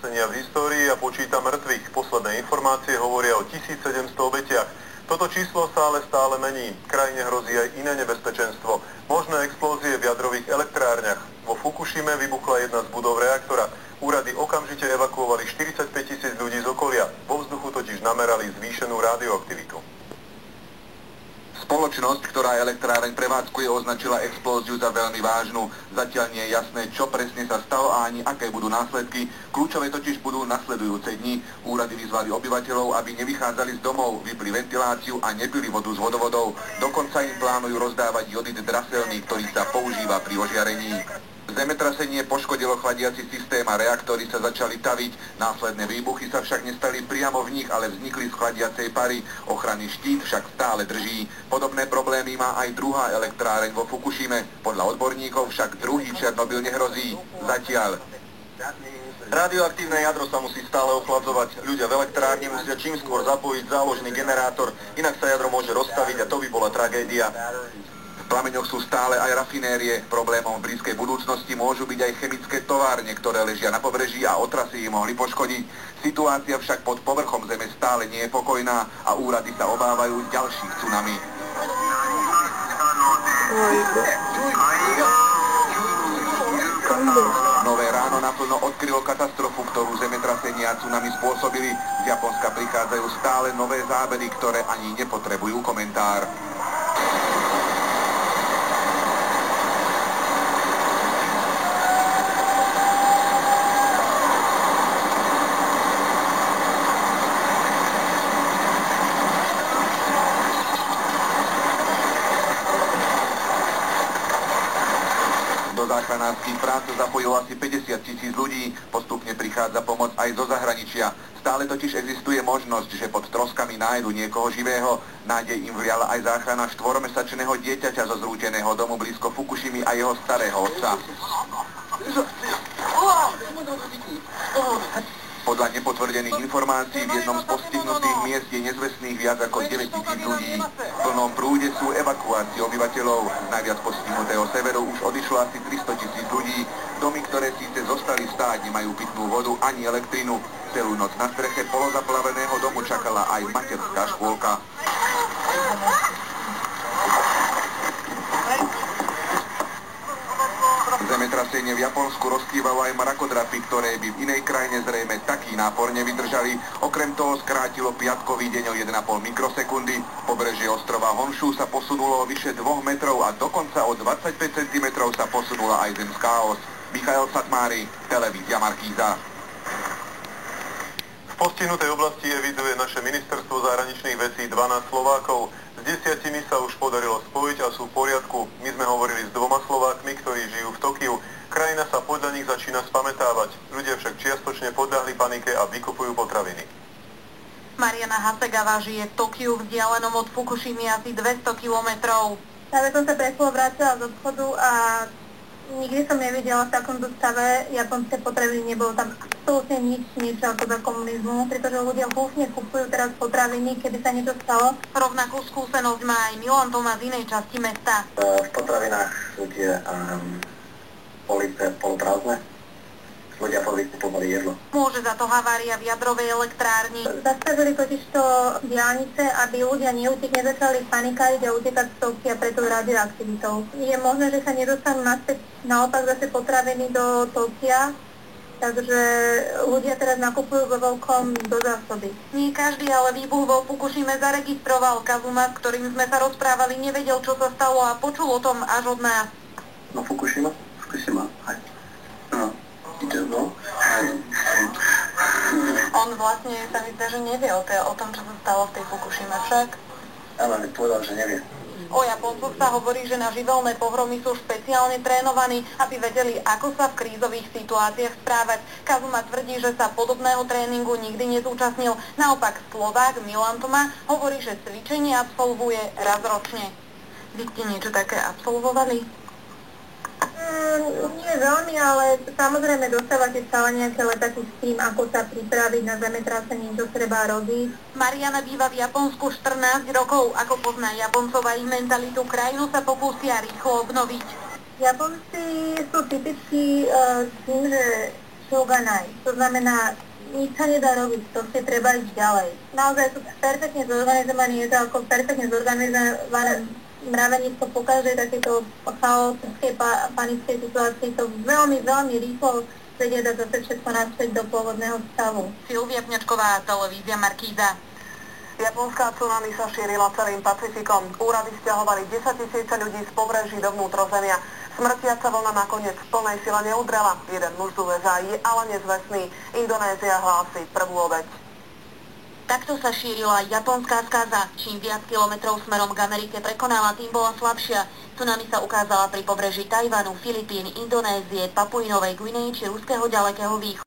v histórii a počíta mŕtvych. Posledné informácie hovoria o 1700 obetiach. Toto číslo sa ale stále mení. Krajine hrozí aj iné nebezpečenstvo. Možné explózie v jadrových elektrárniach. Vo Fukušime vybuchla jedna z budov reaktora. Úrady okamžite evakuovali 45 000 ľudí z okolia. Vo vzduchu totiž namerali zvýšenú radioaktivitu. Spoločnosť, ktorá elektráreň prevádzkuje, označila explóziu za veľmi vážnu. Zatiaľ nie je jasné, čo presne sa stalo a ani aké budú následky. Kľúčové totiž budú nasledujúce dni. Úrady vyzvali obyvateľov, aby nevychádzali z domov, vypli ventiláciu a nepili vodu z vodovodov. Dokonca im plánujú rozdávať jodid draselný, ktorý sa používa pri ožiarení. Zemetrasenie poškodilo chladiaci systém a reaktory sa začali taviť. Následné výbuchy sa však nestali priamo v nich, ale vznikli z chladiacej pary. Ochranný štít však stále drží. Podobné problémy má aj druhá elektráreň vo Fukušime. Podľa odborníkov však druhý Černobyl nehrozí. Zatiaľ. Radioaktívne jadro sa musí stále ochladzovať. Ľudia v elektrárni musia čím skôr zapojiť záložný generátor, inak sa jadro môže rozstaviť a to by bola tragédia. V plameňoch sú stále aj rafinérie. Problémom v blízkej budúcnosti môžu byť aj chemické továrne, ktoré ležia na pobreží a otrasy ich mohli poškodiť. Situácia však pod povrchom zeme stále nie je pokojná a úrady sa obávajú ďalších tsunami. Nové ráno naplno odkrylo katastrofu, ktorú zemetrasenia a tsunami spôsobili. Z Japonska prichádzajú stále nové zábery, ktoré ani nepotrebujú komentár. Do záchranárskych prác zapojilo asi 50 000 ľudí. Postupne prichádza pomoc aj zo zahraničia. Stále totiž existuje možnosť, že pod troskami nájdu niekoho živého. Nádej im vliala aj záchrana 4-mesačného dieťaťa zo zrúteného domu blízko Fukušimy a jeho starého otca. Podľa nepotvrdených informácií v jednom z postihnutých miest je nezvestných viac ako 9 000 ľudí. V plnom prúde sú evakuácie obyvateľov. Najviac postihnutého severu už odišlo asi 300 000 ľudí. Domy, ktoré síce zostali stáť, nemajú pitnú vodu ani elektrinu. Celú noc na streche polozaplaveného domu čakala aj materská škôlka. Zemetrasenie v Japonsku rozkývalo aj mrakodrapy, ktoré by v inej krajine zrejme taký nápor nevydržali. Okrem toho skrátilo piatkový deň o 1,5 mikrosekundy. Pobrežie ostrova Honshu sa posunulo o vyše 2 metrov a dokonca o 25 cm sa posunula aj zemská os. Michael Satmári, televízia Markíza. V postihnutej oblasti eviduje naše ministerstvo zahraničných vecí 12 Slovákov. S 10 sa už podarilo spojiť a sú v poriadku. My sme hovorili s 2 Slovákmi, ktorí žijú v Tokiu. Krajina sa podľa nich začína spamätávať. Ľudia však čiastočne podľahli panike a vykupujú potraviny. Mariana Hasegawa žije v Tokiu, vzdialenom od Fukušimy asi 200 kilometrov. Práve som sa preslo vrátila z obchodu a nikdy som nevidela v takomto stave japonské potraviny, nebolo tam absolútne nič ako za komunizmu, pretože ľudia húfne kupujú teraz potraviny, keby sa niečo stalo. Rovnakú skúsenosť má aj Milan Toma z inej časti mesta. V potravinách sú tie police poloprázdne. Ľudia povykupovali jedlo. Môže za to havária v jadrovej elektrárni. Zastavili totižto diaľnice, aby ľudia nezačali panikáriť a utekať z Tokia pred tou radioaktivitou. Je možné, že sa nedostanú naspäť naopak zase potraviny do Tokia, takže ľudia teraz nakupujú vo veľkom do zásoby. Nie každý ale výbuch vo Fukušime zaregistroval. Kazuma, s ktorým sme sa rozprávali, nevedel, čo sa stalo a počul o tom až od nás. No Fukushima, hej. No. On vlastne sa mi zdá, že nevie o tom, čo sa stalo v tej Fukušime však. Áno, mi povedal, že nevie. O Japoncoch sa hovorí, že na živelné pohromy sú špeciálne trénovaní, aby vedeli, ako sa v krízových situáciách správať. Kazuma tvrdí, že sa podobného tréningu nikdy nezúčastnil. Naopak Slovák Milan Toma hovorí, že cvičenie absolvuje raz ročne. Vy ste niečo také absolvovali? Nie veľmi, ale samozrejme dostávate stále nejaké letáky s tým, ako sa pripraviť na zemetrasenie, čo treba robiť. Mariana býva v Japonsku 14 rokov. Ako pozná Japoncov a ich mentalitu, krajinu sa pokúsia rýchlo obnoviť. Japonci sú typickí tým, že Shogunai. To znamená, nič sa nedá robiť, proste treba ísť ďalej. Naozaj sú perfektne zorganizovaní, je to ako perfektne zorganizované mraveníctvo po každej takéto chaotickej panickej situácii. To veľmi, veľmi rýchlo vedia dať zase všetko naspäť do pôvodného stavu. Silvia Pňačková, televízia Markíza. Japonská tsunami sa šírila celým Pacifikom. Úrady stiahovali 10 000 ľudí z pobreží do vnútrozemia. Smrtiaca vlna nakoniec v plnej sile neudrela. Jeden muž z USA je ale nezvestný. Indonézia hlási prvú obeť. Takto sa šírila japonská skaza. Čím viac kilometrov smerom k Amerike prekonala, tým bola slabšia. Tsunami sa ukázala pri pobreží Tajvanu, Filipín, Indonézie, Papuinovej Guinei či ruského ďalekého východu.